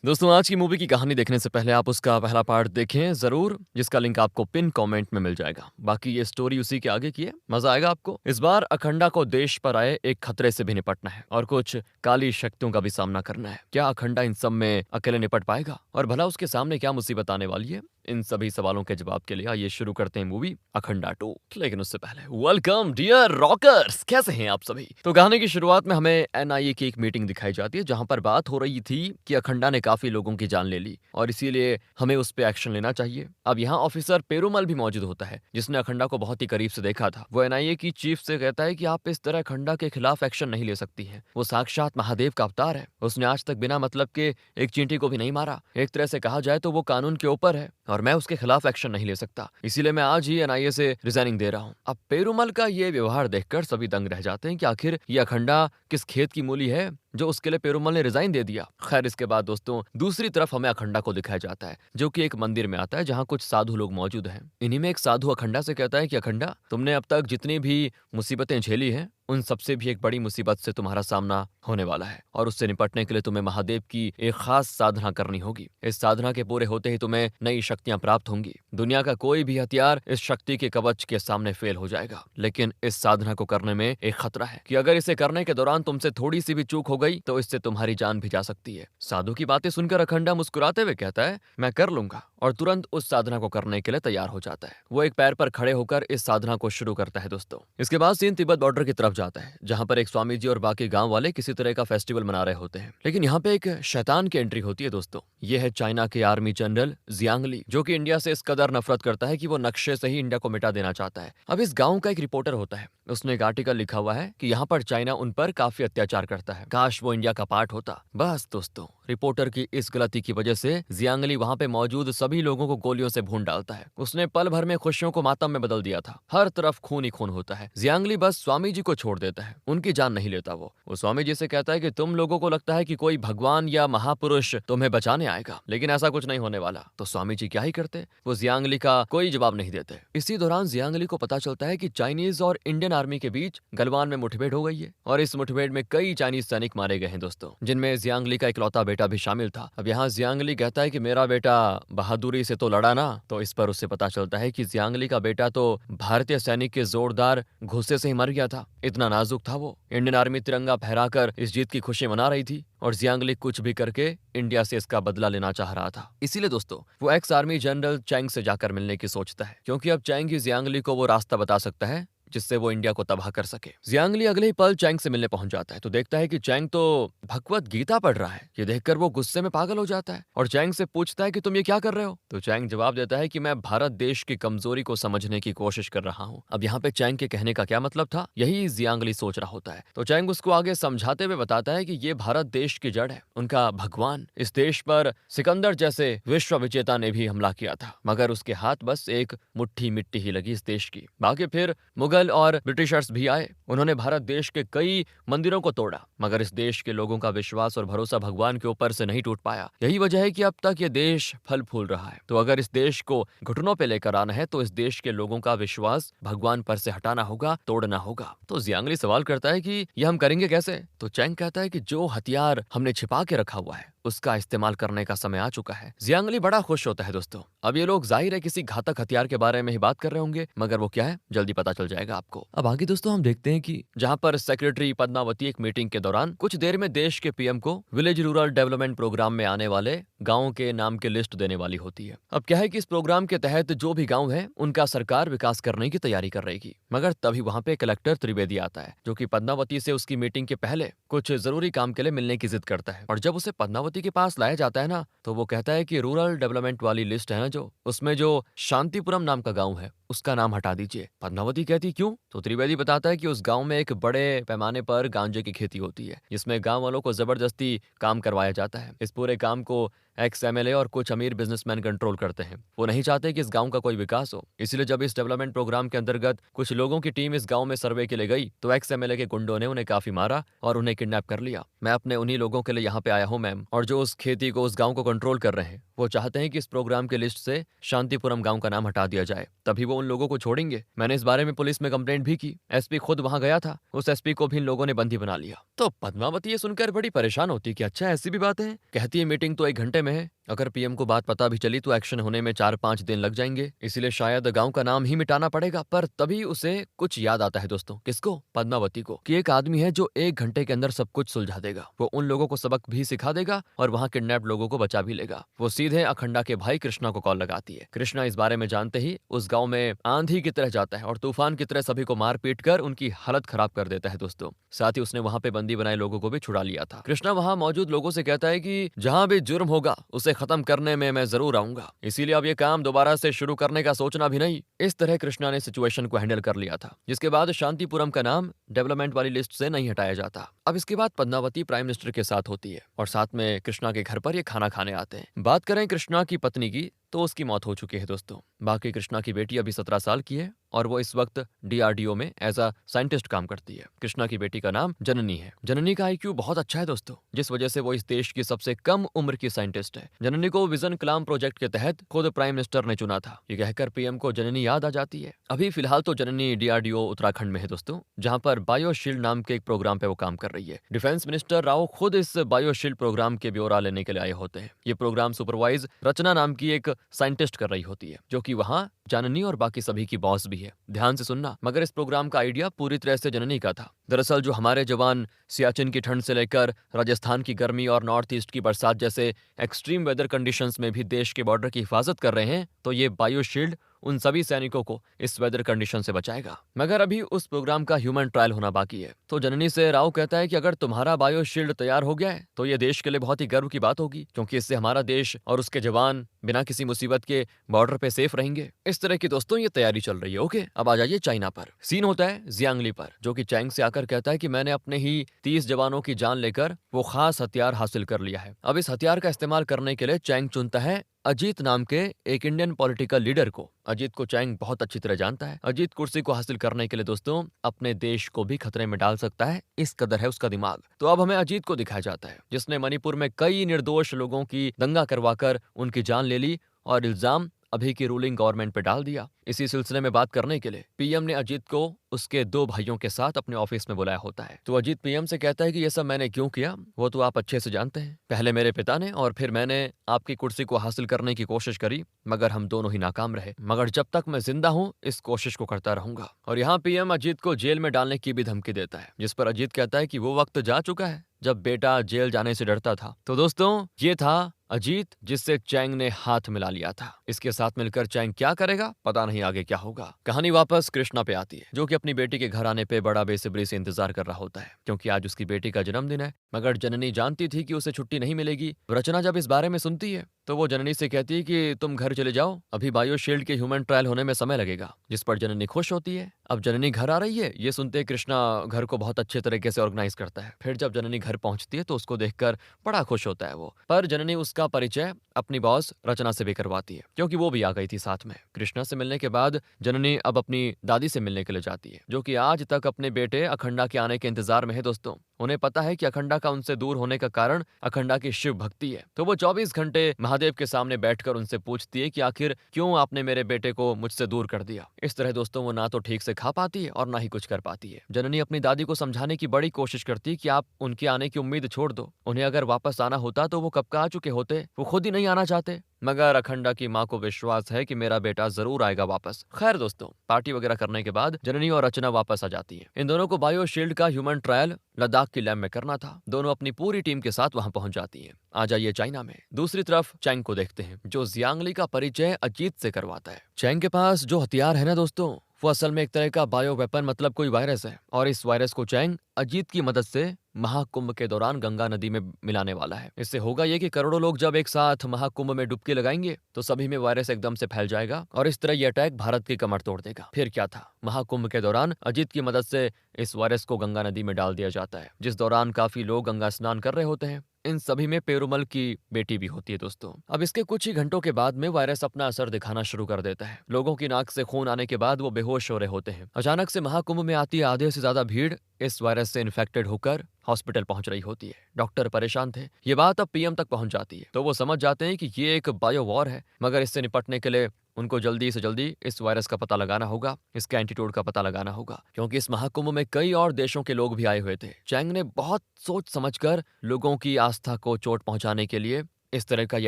दोस्तों, आज की मूवी की कहानी देखने से पहले आप उसका पहला पार्ट देखें ज़रूर, जिसका लिंक आपको पिन कमेंट में मिल जाएगा। बाकी ये स्टोरी उसी के आगे की है, मजा आएगा आपको। इस बार अखंडा को देश पर आए एक खतरे से भी निपटना है और कुछ काली शक्तियों का भी सामना करना है। क्या अखंडा इन सब में अकेले निपट पाएगा और भला उसके सामने क्या मुसीबत आने वाली है? इन सभी सवालों के जवाब के लिए आइए शुरू करते हैं मूवी अखंडा 2। लेकिन उससे पहले वेलकम डियर रॉकर्स, कैसे हैं आप सभी? तो कहानी की शुरुआत में हमें एनआईए की एक मीटिंग दिखाई जाती है, जहां पर बात हो रही थी कि अखंडा ने काफी लोगों की जान ले ली और इसीलिए हमें उस पर एक्शन लेना चाहिए। अब यहाँ ऑफिसर पेरुमल भी मौजूद होता है, जिसने अखंडा को बहुत ही करीब से देखा था। वो एनआईए की चीफ से कहता है कि आप इस तरह अखंडा के खिलाफ एक्शन नहीं ले सकती हैं। वो साक्षात महादेव का अवतार है। उसने आज तक बिना मतलब के एक चींटी को भी नहीं मारा। एक तरह से कहा जाए तो वो कानून के ऊपर है और मैं उसके खिलाफ एक्शन नहीं ले सकता। इसीलिए मैं आज ही एनआईए से रिजाइनिंग दे रहा हूँ। अब पेरुमल का ये व्यवहार देखकर सभी दंग रह जाते हैं कि आखिर ये अखंडा किस खेत की मूली है जो उसके लिए पेरुमल ने रिजाइन दे दिया। खैर, इसके बाद दोस्तों दूसरी तरफ हमें अखंडा को दिखाया जाता है, जो कि एक मंदिर में आता है जहाँ कुछ साधु लोग मौजूद हैं। इन्हीं में एक साधु अखंडा से कहता है कि अखंडा, तुमने अब तक जितनी भी मुसीबतें झेली हैं, उन सबसे भी एक बड़ी मुसीबत से तुम्हारा सामना होने वाला है और उससे निपटने के लिए तुम्हें महादेव की एक खास साधना करनी होगी। इस साधना के पूरे होते ही तुम्हें नई शक्तियां प्राप्त होंगी। दुनिया का कोई भी हथियार इस शक्ति के कवच के सामने फेल हो जाएगा। लेकिन इस साधना को करने में एक खतरा है कि अगर इसे करने के दौरान तुमसे थोड़ी सी भी चूक हो गई तो इससे तुम्हारी जान भी जा सकती है। साधु की बातें सुनकर अखंडा मुस्कुराते हुए कहता है, मैं कर लूंगा, और तुरंत उस साधना को करने के लिए तैयार हो जाता है। वो एक पैर पर खड़े होकर इस साधना को शुरू करता है। दोस्तों, इसके बाद सीन तिब्बत बॉर्डर की तरफ जाता है, जहां पर एक स्वामी जी और बाकी गांव वाले किसी तरह का फेस्टिवल मना रहे होते हैं। लेकिन यहाँ पे एक शैतान की एंट्री होती है। दोस्तों, ये है चाइना के आर्मी जनरल जियांगली, जो कि इंडिया से इस कदर नफरत करता है कि वो नक्शे से ही इंडिया को मिटा देना चाहता है। अब इस गांव का एक रिपोर्टर होता है, उसने एक आर्टिकल लिखा हुआ है कि यहाँ पर चाइना उन पर काफी अत्याचार करता है, काश वो इंडिया का पार्ट होता। बस दोस्तों, रिपोर्टर की इस गलती की वजह से जियांगली वहां पे मौजूद सभी लोगों को गोलियों से भून डालता है। उसने पल भर में खुशियों को मातम में बदल दिया था। हर तरफ खून ही खून होता है। जियांगली बस स्वामी जी को छोड़ देता है, उनकी जान नहीं लेता। वो स्वामी जी से कहता है कि तुम लोगों को लगता है कि कोई भगवान या महापुरुष तुम्हें बचाने आएगा, लेकिन ऐसा कुछ नहीं होने वाला। तो स्वामी जी क्या ही करते, वो जियांगली का कोई जवाब नहीं देते। इसी दौरान जियांगली को पता चलता है कि चाइनीज और इंडियन आर्मी के बीच गलवान में मुठभेड़ हो गई है और इस मुठभेड़ में कई चाइनीज सैनिक मारे गए हैं दोस्तों, जिनमें जियांगली का इकलौता बेटा भी शामिल था। अब यहाँ जियांगली कहता है कि मेरा बेटा बहादुरी से तो लड़ा ना, तो इस पर उसे पता चलता है कि जियांगली का बेटा तो भारतीय सैनिक के जोरदार घुस्से से ही मर गया था। इतना नाजुक था वो। इंडियन आर्मी तिरंगा फहराकर इस जीत की खुशी मना रही थी और जियांगली कुछ भी करके इंडिया से इसका बदला लेना चाह रहा था। इसीलिए दोस्तों, वो एक्स आर्मी जनरल चैंग से जाकर मिलने की सोचता है, क्योंकि अब चैंग ही जियांगली को वो रास्ता बता सकता है जिससे वो इंडिया को तबाह कर सके। जियांगली अगले ही पल चैंग से मिलने पहुंच जाता है तो देखता है कि चैंग तो भगवत गीता पढ़ रहा है। ये देखकर वो गुस्से में पागल हो जाता है और चैंग से पूछता है कि तुम ये क्या कर रहे हो। तो चैंग जवाब देता है कि मैं भारत देश की कमजोरी को समझने की कोशिश कर रहा हूँ। अब यहाँ पे चैंग के कहने का क्या मतलब था, यही जियांगली सोच रहा होता है। तो चैंग उसको आगे समझाते हुए बताता है कि ये भारत देश की जड़ है, उनका भगवान। इस देश पर सिकंदर जैसे विश्व विजेता ने भी हमला किया था, मगर उसके हाथ बस एक मुट्ठी मिट्टी ही लगी इस देश की। बाकी फिर मुगल और ब्रिटिशर्स भी आए, उन्होंने भारत देश के कई मंदिरों को तोड़ा, मगर इस देश के लोगों का विश्वास और भरोसा भगवान के ऊपर से नहीं टूट पाया। यही वजह है कि अब तक ये देश फल फूल रहा है। तो अगर इस देश को घुटनों पे लेकर आना है तो इस देश के लोगों का विश्वास भगवान पर से हटाना होगा, तोड़ना होगा। तो जियांगली सवाल करता है कि यह हम करेंगे कैसे। तो चैंग कहता है कि जो हथियार हमने छिपा के रखा हुआ है उसका इस्तेमाल करने का समय आ चुका है। जियांगली बड़ा खुश होता है दोस्तों। अब ये लोग जाहिर है किसी घातक हथियार के बारे में ही बात कर रहे होंगे, मगर वो क्या है जल्दी पता चल जाएगा आपको। अब आगे दोस्तों हम देखते हैं कि जहां पर सेक्रेटरी पद्मावती एक मीटिंग के दौरान कुछ देर में देश के पीएम को विलेज रूरल डेवलपमेंट प्रोग्राम में आने वाले गाँव के नाम की लिस्ट देने वाली होती है। अब क्या है कि इस प्रोग्राम के तहत जो भी गाँव है उनका सरकार विकास करने की तैयारी कर रहेगी, मगर तभी वहां पे कलेक्टर त्रिवेदी आता है, जो कि पद्मावती से उसकी मीटिंग के पहले कुछ जरूरी काम के लिए मिलने की जिद करता है। और जब उसे पद्मावती के पास लाया जाता है ना, तो वो कहता है कि रूरल डेवलपमेंट वाली लिस्ट है ना, जो उसमें जो शांतिपुरम नाम का गांव है उसका नाम हटा दीजिए। पद्मावती कहती क्यों? तो त्रिवेदी बताता है कि उस गांव में एक बड़े पैमाने पर गांजे की खेती होती है, जिसमें गांव वालों को जबरदस्ती काम करवाया जाता है। इस पूरे काम को एक्स एमएलए और कुछ अमीर बिजनेसमैन कंट्रोल करते हैं। वो नहीं चाहते कि इस गांव का कोई विकास हो। इसलिए जब इस डेवलपमेंट प्रोग्राम के अंतर्गत कुछ लोगों की टीम इस गांव में सर्वे के लिए गई तो एक्स एमएलए के गुंडों ने उन्हें काफी मारा और उन्हें किडनैप कर लिया। मैं अपने उन्हीं लोगों के लिए यहाँ पे आया हूँ मैम, और जो उस खेती को उस गांव को कंट्रोल कर रहे हैं वो चाहते हैं कि इस प्रोग्राम की लिस्ट से शांतिपुरम गांव का नाम हटा दिया जाए। तभी वो उन उन लोगों को छोड़ेंगे। मैंने इस बारे में पुलिस में कंप्लेंट भी की, एसपी खुद वहां गया था, उस एसपी को भी इन लोगों ने बंदी बना लिया। तो पद्मावती ये सुनकर बड़ी परेशान होती कि अच्छा ऐसी भी बात है। कहती है मीटिंग तो 1 घंटे में है, अगर पीएम को बात पता भी चली तो एक्शन होने में 4-5 दिन लग जाएंगे, इसीलिए शायद गांव का नाम ही मिटाना पड़ेगा। पर तभी उसे कुछ याद आता है दोस्तों। किसको? पद्मावती को, कि एक आदमी है जो 1 घंटे के अंदर सब कुछ सुलझा देगा। वो उन लोगों को सबक भी सिखा देगा और वहां किडनैप लोगों को बचा भी लेगा। वो सीधे अखंडा के भाई कृष्णा को कॉल लगाती है। कृष्णा इस बारे में जानते ही उस गांव में आंधी की तरह जाता है और तूफान की तरह सभी को मार पीट कर उनकी हालत खराब कर देता है दोस्तों। साथ ही उसने वहां पे बंदी बनाए लोगों को भी छुड़ा लिया था। कृष्णा वहां मौजूद लोगों से कहता है कि जहां भी जुर्म होगा उसे खत्म करने में मैं जरूर आऊंगा, इसीलिए अब ये काम दोबारा से शुरू करने का सोचना भी नहीं। इस तरह कृष्णा ने सिचुएशन को हैंडल कर लिया था, जिसके बाद शांतिपुरम का नाम डेवलपमेंट वाली लिस्ट से नहीं हटाया जाता। अब इसके बाद पद्मावती प्राइम मिनिस्टर के साथ होती है और साथ में कृष्णा के घर पर ये खाना खाने आते हैं। बात करें कृष्णा की पत्नी की तो उसकी मौत हो चुकी है दोस्तों। बाकी कृष्णा की बेटी अभी 17 साल की है और वो इस वक्त डीआरडीओ में एज अ साइंटिस्ट काम करती है। कृष्णा की बेटी का नाम जननी है। जननी का आईक्यू बहुत अच्छा है दोस्तों, जिस वजह से वो इस देश की सबसे कम उम्र की साइंटिस्ट है। जननी को विजन कलाम प्रोजेक्ट के तहत खुद प्राइम मिनिस्टर ने चुना था। ये कहकर पीएम को जननी याद आ जाती है। अभी फिलहाल तो जननी डीआरडीओ उत्तराखंड में है दोस्तों, जहां पर बायोशील्ड नाम के एक प्रोग्राम पे वो काम कर रही है। डिफेंस मिनिस्टर राव खुद इस बायोशील्ड प्रोग्राम के ब्यौरा लेने के लिए आए होते हैं। ये प्रोग्राम सुपरवाइज रचना नाम की एक साइंटिस्ट कर रही होती है, जो कि वहां जाननी और बाकी सभी की बॉस भी है। ध्यान से सुनना, मगर इस प्रोग्राम का आइडिया पूरी तरह से जननी का था। दरअसल जो हमारे जवान सियाचिन की ठंड से लेकर राजस्थान की गर्मी और नॉर्थ ईस्ट की बरसात जैसे एक्सट्रीम वेदर कंडीशंस में भी देश के बॉर्डर की हिफाजत कर रहे हैं, तो ये बायोशील्ड उन सभी सैनिकों को इस वेदर कंडीशन से बचाएगा। मगर अभी उस प्रोग्राम का ह्यूमन ट्रायल होना बाकी है। तो जननी से राव कहता है कि अगर तुम्हारा बायोशील्ड तैयार हो गया है तो ये देश के लिए बहुत ही गर्व की बात होगी, क्योंकि इससे हमारा देश और उसके जवान बिना किसी मुसीबत के बॉर्डर पे सेफ रहेंगे। इस तरह की दोस्तों ये तैयारी चल रही है। ओके, अब आ जाइए चाइना पर। सीन होता है जियांगली पर, जो कि चैंग से आकर कहता है कि मैंने अपने ही 30 जवानों की जान लेकर वो खास हथियार हासिल कर लिया है। अब इस हथियार का इस्तेमाल करने के लिए चैंग चुनता है अजीत नाम के एक इंडियन पॉलिटिकल लीडर को। अजीत को चैंग बहुत अच्छी तरह जानता है। अजीत कुर्सी को हासिल करने के लिए दोस्तों अपने देश को भी खतरे में डाल सकता है, इस कदर है उसका दिमाग। तो अब हमें अजीत को दिखाया जाता है, जिसने मणिपुर में कई निर्दोष लोगों की दंगा करवाकर उनकी जान ले ली और इल्जाम अभी की रूलिंग गवर्नमेंट पे डाल दिया। इसी सिलसिले में बात करने के लिए पीएम ने अजीत को उसके 2 भाइयों के साथ अपने ऑफिस में बुलाया होता है। तो अजीत पीएम से कहता है कि ये सब मैंने क्यों किया वो तो आप अच्छे से जानते हैं। पहले मेरे पिता ने और फिर मैंने आपकी कुर्सी को हासिल करने की कोशिश करी, मगर हम दोनों ही नाकाम रहे। मगर जब तक मैं जिंदा हूं इस कोशिश को करता रहूंगा। और यहाँ पीएम अजीत को जेल में डालने की भी धमकी देता है, जिस पर अजीत कहता है कि वो वक्त जा चुका है जब बेटा जेल जाने से डरता था। तो दोस्तों ये था अजीत, जिससे चैंग ने हाथ मिला लिया था। इसके साथ मिलकर चैंग क्या करेगा पता नहीं, आगे क्या होगा। कहानी वापस कृष्णा पे आती है, जो कि अपनी बेटी के घर आने पे बड़ा बेसब्री से इंतजार कर रहा होता है, क्योंकि आज उसकी बेटी का जन्मदिन है। मगर जननी जानती थी कि उसे छुट्टी नहीं मिलेगी। रचना जब इस बारे में सुनती है तो वो जननी से कहती है कि तुम घर चले जाओ, अभी बायोशील्ड के ह्यूमन ट्रायल होने में समय लगेगा। जिस पर जननी खुश होती है। अब जननी घर आ रही है, ये सुनते कृष्णा घर को बहुत अच्छे तरीके से ऑर्गेनाइज करता है। फिर जब जननी घर पहुंचती है तो उसको देखकर बड़ा खुश होता है वो। पर जननी उसका परिचय अपनी बॉस रचना से भी करवाती है, क्योंकि वो भी आ गई थी साथ में। कृष्णा से मिलने के बाद जननी अब अपनी दादी से मिलने के लिए जाती है, जो कि आज तक अपने बेटे अखंडा के आने के इंतजार में है दोस्तों। उन्हें पता है कि अखंडा का उनसे दूर होने का कारण अखंडा की शिव भक्ति है। तो वो 24 घंटे महादेव के सामने बैठकर उनसे पूछती है कि आखिर क्यों आपने मेरे बेटे को मुझसे दूर कर दिया। इस तरह दोस्तों वो ना तो ठीक से खा पाती है और ना ही कुछ कर पाती है। जननी अपनी दादी को समझाने की बड़ी कोशिश करती है कि आप उनके आने की उम्मीद छोड़ दो, उन्हें अगर वापस आना होता तो वो कब का आ चुके होते, वो खुद ही नहीं आना चाहते। मगर अखंडा की माँ को विश्वास है कि मेरा बेटा जरूर आएगा वापस। खैर दोस्तों, पार्टी वगैरह करने के बाद जननी और रचना वापस आ जाती है। इन दोनों को बायोशील्ड का ह्यूमन ट्रायल लद्दाख की लैब में करना था। दोनों अपनी पूरी टीम के साथ वहां पहुंच जाती हैं। आ जाइए चाइना में। दूसरी तरफ चैंग को देखते हैं, जो जियांगली का परिचय अजीत से करवाता है। चैंग के पास जो हथियार है ना दोस्तों, वो असल में एक तरह का बायो वेपन, मतलब कोई वायरस है। और इस वायरस को चैंग अजीत की मदद से महाकुंभ के दौरान गंगा नदी में मिलाने वाला है। इससे होगा ये कि करोड़ों लोग जब एक साथ महाकुंभ में डुबकी लगाएंगे तो सभी में वायरस एकदम से फैल जाएगा और इस तरह ये अटैक भारत की कमर तोड़ देगा। फिर क्या था, महाकुंभ के दौरान अजीत की मदद से इस वायरस को गंगा नदी में डाल दिया जाता है, जिस दौरान काफी लोग गंगा स्नान कर रहे होते हैं। इन सभी में पेरुमल की बेटी भी होती है दोस्तों। अब इसके कुछ ही घंटों के बाद में वायरस अपना असर दिखाना शुरू कर देता है। लोगों की नाक से खून आने के बाद वो बेहोश हो रहे होते हैं। अचानक से महाकुंभ में आती आधे से ज्यादा भीड़ इस वायरस से इन्फेक्टेड होकर हॉस्पिटल पहुंच रही होती है। डॉक्टर परेशान थे। ये बात अब पीएम तक पहुंच जाती है, तो वो समझ जाते हैं कि ये एक बायो वॉर है। मगर इससे निपटने के लिए उनको जल्दी से जल्दी इस वायरस का पता लगाना होगा, इसके एंटीडोट का पता लगाना होगा, क्योंकि इस महाकुंभ में कई और देशों के लोग भी आए हुए थे। चैंग ने बहुत सोच समझकर लोगों की आस्था को चोट पहुंचाने के लिए इस तरह का ये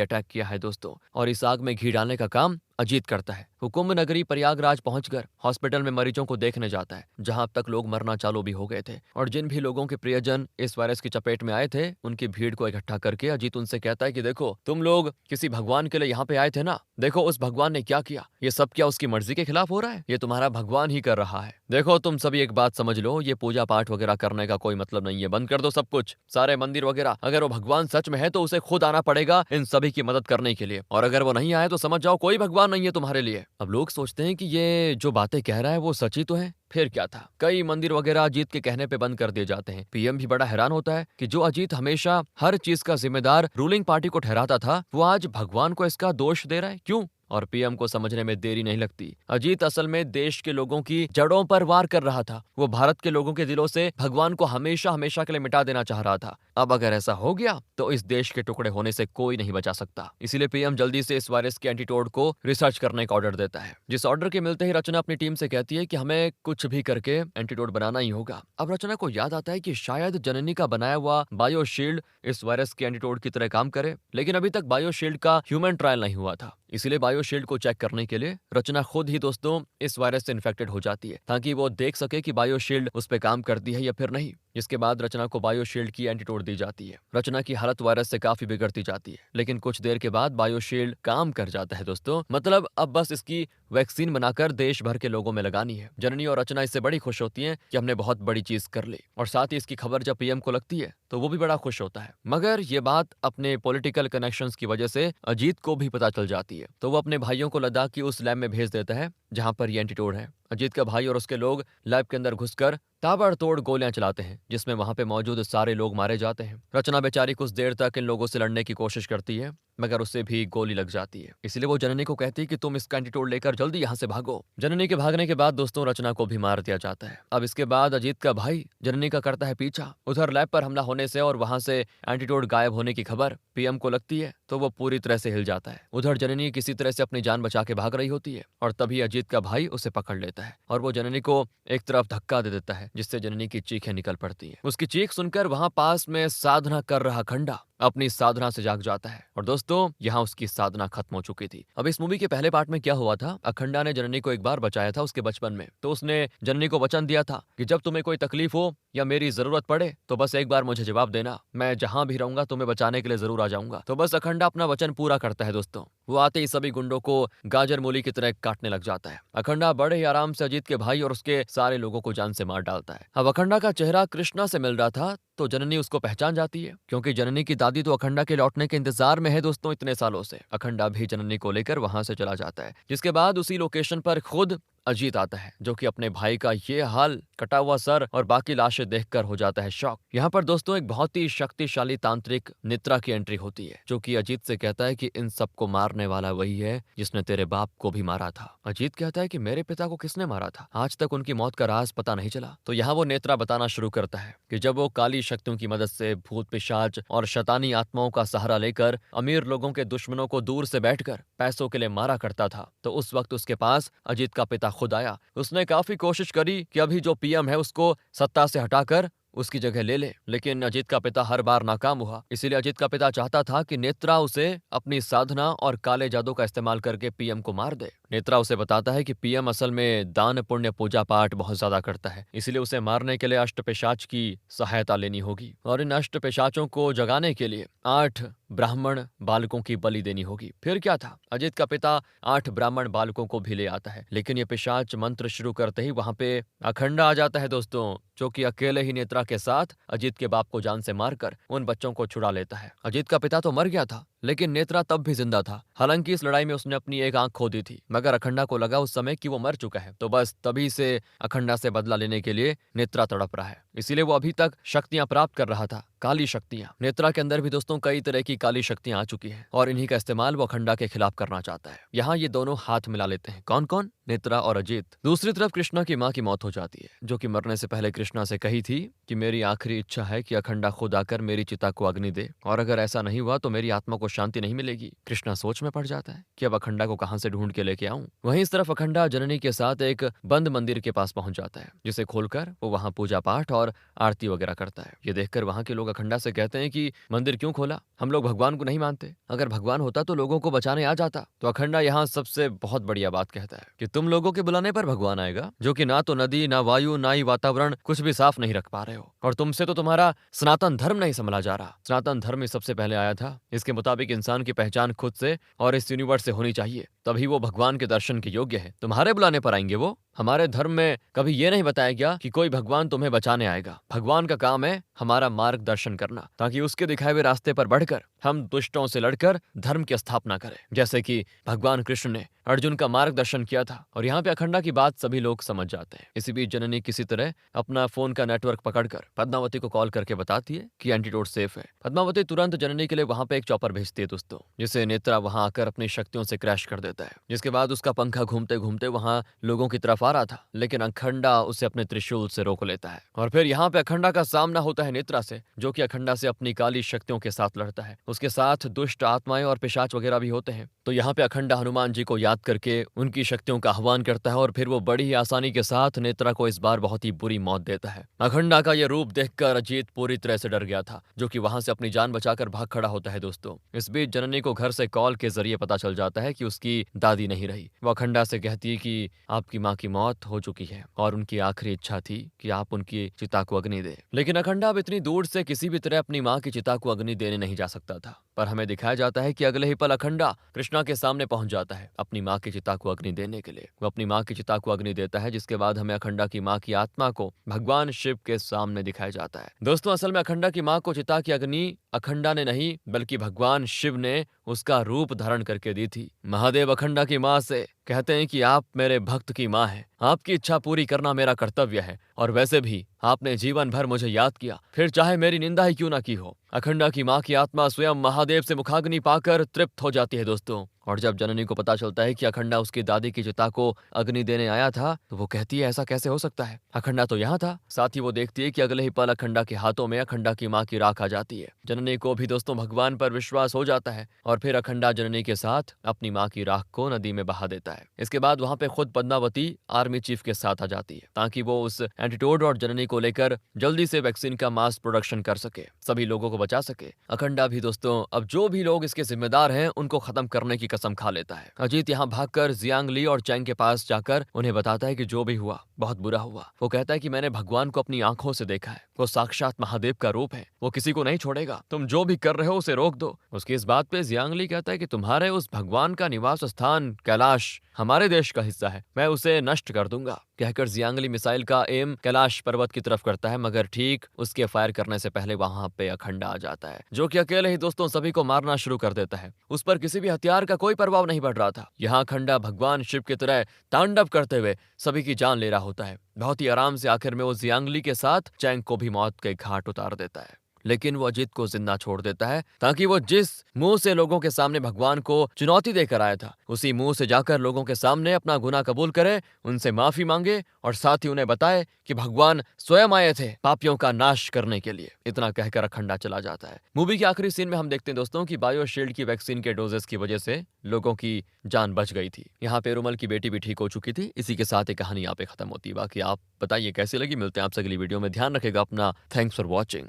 अटैक किया है दोस्तों। और इस आग में घी डालने का काम अजीत करता है। वो कुंभ नगरी प्रयागराज पहुंचकर हॉस्पिटल में मरीजों को देखने जाता है, जहां अब तक लोग मरना चालू भी हो गए थे। और जिन भी लोगों के प्रियजन इस वायरस की चपेट में आए थे, उनकी भीड़ को इकट्ठा करके अजीत उनसे कहता है कि देखो, तुम लोग किसी भगवान के लिए यहाँ पे आए थे ना, देखो उस भगवान ने क्या किया। ये सब क्या उसकी मर्जी के खिलाफ हो रहा है? ये तुम्हारा भगवान ही कर रहा है। देखो तुम सभी एक बात समझ लो, ये पूजा पाठ वगैरह करने का कोई मतलब नहीं है, बंद कर दो सब कुछ, सारे मंदिर वगैरह। अगर वो भगवान सच में है तो उसे खुद आना पड़ेगा इन सभी की मदद करने के लिए, और अगर वो नहीं आए तो समझ जाओ कोई भगवान नहीं है तुम्हारे लिए। अब लोग सोचते हैं कि ये जो बातें कह रहा है वो सच ही तो है। फिर क्या था, कई मंदिर वगैरह अजीत के कहने पे बंद कर दिए जाते हैं। पीएम भी बड़ा हैरान होता है कि जो अजीत हमेशा हर चीज का जिम्मेदार रूलिंग पार्टी को ठहराता था, वो आज भगवान को इसका दोष दे रहा है, क्यों? और पीएम को समझने में देरी नहीं लगती। अजीत असल में देश के लोगों की जड़ों पर वार कर रहा था। वो भारत के लोगों के दिलों से भगवान को हमेशा हमेशा के लिए मिटा देना चाह रहा था। अब अगर ऐसा हो गया तो इस देश के टुकड़े होने से कोई नहीं बचा सकता। इसीलिए पीएम जल्दी से इस वायरस के एंटीडोट को रिसर्च करने का ऑर्डर देता है। जिस ऑर्डर के मिलते ही रचना अपनी टीम से कहती है कि हमें कुछ भी करके एंटीडोट बनाना ही होगा। अब रचना को याद आता है कि शायद जननी का बनाया हुआ बायोशील्ड इस वायरस के एंटीडोट की तरह काम करे, लेकिन अभी तक बायोशील्ड का ह्यूमन ट्रायल नहीं हुआ था। इसीलिए बायोशील्ड को चेक करने के लिए रचना खुद ही दोस्तों इस वायरस से इन्फेक्टेड हो जाती है, ताकि वो देख सके कि बायोशील्ड उस पे काम करती है या फिर नहीं। इसके बाद रचना को बायोशील्ड की एंटीडोट दी जाती है। रचना की हालत वायरस से काफी बिगड़ती जाती है, लेकिन कुछ देर के बाद बायोशील्ड काम कर जाता है दोस्तों। मतलब अब बस इसकी वैक्सीन बनाकर देश भर के लोगों में लगानी है। जननी और रचना इससे बड़ी खुश होती हैं कि हमने बहुत बड़ी चीज कर ली, और साथ ही इसकी खबर जब पीएम को लगती है तो वो भी बड़ा खुश होता है। मगर ये बात अपने पॉलिटिकल कनेक्शंस की वजह से अजीत को भी पता चल जाती है, तो वो अपने भाइयों को लद्दाख की उस लैब में भेज देता है जहां पर ये एंटीडोट है। अजीत का भाई और उसके लोग लैब के अंदर घुसकर ताबड़तोड़ गोलियां चलाते हैं, जिसमें वहां पे मौजूद सारे लोग मारे जाते हैं। रचना बेचारी कुछ देर तक इन लोगों से लड़ने की कोशिश करती है, मगर उसे भी गोली लग जाती है। इसलिए वो जननी को कहती है कि तुम इसका एंटीडोट लेकर जल्दी यहाँ से भागो। जननी के भागने के बाद दोस्तों रचना को भी मार दिया जाता है। अब इसके बाद अजीत का भाई जननी का करता है पीछा। उधर लैब पर हमला होने से और वहां से एंटीडोट गायब होने की खबर पीएम को लगती है, तो वो पूरी तरह से हिल जाता है। उधर जननी किसी तरह से अपनी जान बचा के भाग रही होती है, और तभी अजीत का भाई उसे पकड़ लेता है और वो जननी को एक तरफ धक्का दे देता है, जिससे जननी की चीखें निकल पड़ती हैं। उसकी चीख सुनकर वहां पास में साधना कर रहा खंडा अपनी साधना से जाग जाता है, और दोस्तों यहाँ उसकी साधना खत्म हो चुकी थी। अब इस मूवी के पहले पार्ट में क्या हुआ था, अखंडा ने जननी को एक बार बचाया था उसके बचपन में। तो उसने जननी को वचन दिया था कि जब तुम्हें कोई तकलीफ हो या मेरी जरूरत पड़े तो बस एक बार मुझे जवाब देना, मैं जहां भी रहूंगा तुम्हें बचाने के लिए जरूर आ जाऊंगा। तो बस अखंडा अपना वचन पूरा करता है दोस्तों। वो आते ही सभी गुंडों को गाजर मूली की तरह काटने लग जाता है। अखंडा बड़े ही आराम से अजीत के भाई और उसके सारे लोगों को जान से मार डालता है। अब अखंडा का चेहरा कृष्णा से मिल रहा था, तो जननी उसको पहचान जाती है, क्योंकि जननी की दादी तो अखंडा के लौटने के इंतजार में है दोस्तों इतने सालों से। अखंडा भी जननी को लेकर वहां से चला जाता है, जिसके बाद उसी लोकेशन पर खुद अजीत आता है, जो कि अपने भाई का ये हाल, कटा हुआ सर और बाकी लाशें देखकर हो जाता है शॉक। यहाँ पर दोस्तों एक बहुत ही शक्तिशाली तांत्रिक नित्रा की एंट्री होती है, जो कि अजीत से कहता है कि इन सबको मारने वाला वही है जिसने तेरे बाप को भी मारा था। अजीत कहता है कि मेरे पिता को किसने मारा था, आज तक उनकी मौत का राज पता नहीं चला। तो यहाँ वो नेत्रा बताना शुरू करता है कि जब वो काली शक्तियों की मदद से भूत पिशाच और शैतानी आत्माओं का सहारा लेकर अमीर लोगों के दुश्मनों को दूर से बैठकर पैसों के लिए मारा करता था, तो उस वक्त उसके पास अजीत का पिता खुद आया। उसने काफी कोशिश करी कि अभी जो पीएम है उसको सत्ता से हटाकर उसकी जगह ले ले, लेकिन अजीत का पिता हर बार नाकाम हुआ। इसीलिए अजीत का पिता चाहता था कि नेत्रा उसे अपनी साधना और काले जादू का इस्तेमाल करके पीएम को मार दे। नेत्रा उसे बताता है कि पीएम असल में दान पुण्य पूजा पाठ बहुत ज्यादा करता है, इसलिए उसे मारने के लिए अष्टपिशाच की सहायता लेनी होगी, और इन अष्टपिशाचों को जगाने के लिए 8 ब्राह्मण बालकों की बलि देनी होगी। फिर क्या था, अजीत का पिता 8 ब्राह्मण बालकों को भी ले आता है, लेकिन ये पिशाच मंत्र शुरू करते ही वहां पे अखंडा आ जाता है दोस्तों, जो कि अकेले ही नेत्रा के साथ अजीत के बाप को जान से मारकर उन बच्चों को छुड़ा लेता है। अजीत का पिता तो मर गया था, लेकिन नेत्रा तब भी जिंदा था। हालांकि इस लड़ाई में उसने अपनी एक आंख खो दी थी, मगर अखंडा को लगा उस समय कि वो मर चुका है, तो बस तभी से अखंडा से बदला लेने के लिए नेत्रा तड़प रहा है। इसीलिए वो अभी तक शक्तियां प्राप्त कर रहा था, काली शक्तियां। नेत्रा के अंदर भी दोस्तों कई तरह की काली शक्तियां आ चुकी हैं, और इन्हीं का इस्तेमाल वो अखंडा के खिलाफ करना चाहता है। यहाँ ये दोनों हाथ मिला लेते हैं। कौन कौन? नेत्रा और अजीत। दूसरी तरफ कृष्णा की माँ की मौत हो जाती है, जो कि मरने से पहले कृष्णा से कही थी कि मेरी आखिरी इच्छा है कि अखंडा खुद आकर मेरी चिता को अग्नि दे, और अगर ऐसा नहीं हुआ तो मेरी आत्मा को को शांति नहीं मिलेगी। कृष्णा सोच में पड़ जाता है कि अब अखंडा को कहां से ढूंढ के लेके आऊं। वहीं इस तरफ अखंडा जननी के साथ एक बंद मंदिर के पास पहुंच जाता है, जिसे खोलकर वो वहां पूजा पाठ और आरती वगैरह करता है। ये देखकर वहां के लोग अखंडा से कहते हैं कि मंदिर क्यों खोला, हम लोग भगवान को नहीं मानते, अगर भगवान होता तो लोगों को बचाने आ जाता। तो अखंडा यहाँ सबसे बहुत बढ़िया बात कहता है कि तुम लोगों के बुलाने पर भगवान आएगा, जो कि ना तो नदी, ना वायु, ना ही वातावरण कुछ भी साफ नहीं रख पा रहे हो, और तुमसे तो तुम्हारा सनातन धर्म नहीं संभला जा रहा। सनातन धर्म ही सबसे पहले आया था। इसके मुताबिक इंसान की पहचान खुद से और इस यूनिवर्स से होनी चाहिए, तभी वो भगवान के दर्शन के योग्य है। तुम्हारे बुलाने पर आएंगे वो? हमारे धर्म में कभी ये नहीं बताया गया कि कोई भगवान तुम्हें बचाने आएगा। भगवान का काम है हमारा मार्गदर्शन करना, ताकि उसके दिखाए हुए रास्ते पर बढ़कर हम दुष्टों से लड़कर धर्म की स्थापना करें, जैसे कि भगवान कृष्ण ने अर्जुन का मार्गदर्शन किया था। और यहाँ पे अखंडा की बात सभी लोग समझ जाते हैं। इसी बीच जननी किसी तरह अपना फोन का नेटवर्क पकड़कर पद्मावती को कॉल करके बताती है कि एंटीडोट सेफ है। पद्मावती तुरंत जननी के लिए वहां पे एक चॉपर भेजती है दोस्तों, जिसे नेत्रा वहां आकर अपनी शक्तियों से क्रैश कर देता है। जिसके बाद उसका पंखा घूमते घूमते वहां लोगों की तरफ आ रहा था, लेकिन अखंडा उसे अपने त्रिशूल से रोक लेता है। और फिर यहाँ पे अखंडा का सामना होता है नेत्रा से, जो कि अखंडा से अपनी काली शक्तियों के साथ लड़ता है। उसके साथ दुष्ट आत्माएं और पिशाच वगैरह भी होते हैं। तो यहाँ पे अखंडा हनुमान जी को याद करके उनकी शक्तियों का आह्वान करता है, और फिर वो बड़ी ही आसानी के साथ नेत्रा को इस बार बहुत ही बुरी मौत देता है। अखंडा का ये रूप देखकर अजीत पूरी तरह से डर गया था, जो कि वहां से अपनी जान बचाकर भाग खड़ा होता है दोस्तों। इस बीच जननी को घर से कॉल के जरिए पता चल जाता है कि उसकी दादी नहीं रही। वो अखंडा से कहती है कि आपकी माँ की मौत हो चुकी है और उनकी आखिरी इच्छा थी कि आप उनकी चिता को अग्नि दे। लेकिन अखंडा अब इतनी दूर से किसी भी तरह अपनी माँ की चिता को अग्नि देने नहीं जा सकता था। पर हमें दिखाया जाता है कि अगले ही पल अखंडा कृष्णा के सामने पहुंच जाता है अपनी माँ की चिता को अग्नि देने के लिए। वो अपनी माँ की चिता को अग्नि देता है, जिसके बाद हमें अखंडा की माँ की आत्मा को भगवान शिव के सामने दिखाया जाता है। दोस्तों, असल में अखंडा की माँ को चिता की अग्नि अखंडा ने नहीं, बल्कि भगवान शिव ने उसका रूप धारण करके दी थी। महादेव अखंडा की माँ से कहते हैं कि आप मेरे भक्त की माँ हैं, आपकी इच्छा पूरी करना मेरा कर्तव्य है, और वैसे भी आपने जीवन भर मुझे याद किया, फिर चाहे मेरी निंदा ही क्यों ना की हो। अखंडा की माँ की आत्मा स्वयं महादेव से मुखाग्नि पाकर तृप्त हो जाती है दोस्तों। और जब जननी को पता चलता है कि अखंडा उसकी दादी की चिता को अग्नि देने आया था, तो वो कहती है ऐसा कैसे हो सकता है, अखंडा तो यहाँ था। साथ ही वो देखती है कि अगले ही पल अखंडा के हाथों में अखंडा की माँ की राख आ जाती है। जननी को भी दोस्तों भगवान पर विश्वास हो जाता है, और फिर अखंडा जननी के साथ अपनी माँ की राख को नदी में बहा देता है। इसके बाद वहां पे खुद पद्मावती आर्मी चीफ के साथ आ जाती है, ताकि वो उस एंटीडोट और जननी को लेकर जल्दी से वैक्सीन का मास प्रोडक्शन कर सके, सभी लोगों को बचा सके। अखंडा भी दोस्तों अब जो भी लोग इसके जिम्मेदार हैं उनको खत्म करने की कसम खा लेता है। अजीत यहाँ भागकर जियांग ली और चैंग के पास जाकर उन्हें बताता है कि जो भी हुआ बहुत बुरा हुआ। वो कहता है कि मैंने भगवान को अपनी आंखों से देखा है, वो साक्षात महादेव का रूप है, वो किसी को नहीं छोड़ेगा, तुम जो भी कर रहे हो उसे रोक दो। उसकी इस बात पे जियांग ली कहता है कि तुम्हारे उस भगवान का निवास स्थान कैलाश हमारे देश का हिस्सा है, मैं उसे नष्ट कर दूंगा। कहकर जियांगली मिसाइल का एम कैलाश पर्वत की तरफ करता है, मगर ठीक उसके फायर करने से पहले वहां पे अखंडा आ जाता है, जो कि अकेले ही दोस्तों सभी को मारना शुरू कर देता है। उस पर किसी भी हथियार का कोई प्रभाव नहीं पड़ रहा था। यहाँ अखंडा भगवान शिव की तरह तांडव करते हुए सभी की जान ले रहा होता है। बहुत ही आराम से आखिर में वो जियांगली के साथ चैंग को भी मौत के घाट उतार देता है। लेकिन वो अजीत को जिंदा छोड़ देता है, ताकि वो जिस मुंह से लोगों के सामने भगवान को चुनौती देकर आया था, उसी मुंह से जाकर लोगों के सामने अपना गुनाह कबूल करे, उनसे माफी मांगे, और साथ ही उन्हें बताए कि भगवान स्वयं आए थे पापियों का नाश करने के लिए। इतना कहकर अखंडा चला जाता है। मूवी के आखिरी सीन में हम देखते हैं दोस्तों कि बायोशील्ड की वैक्सीन के डोजेस की वजह से लोगों की जान बच गई थी। यहाँ पेरुमल की बेटी भी ठीक हो चुकी थी। इसी के साथ ये कहानी यहाँ पे खत्म होती है। बाकी आप बताइए कैसी लगी। मिलते हैं आपसे अगली वीडियो में। ध्यान रखेगा अपना। Thanks for watching.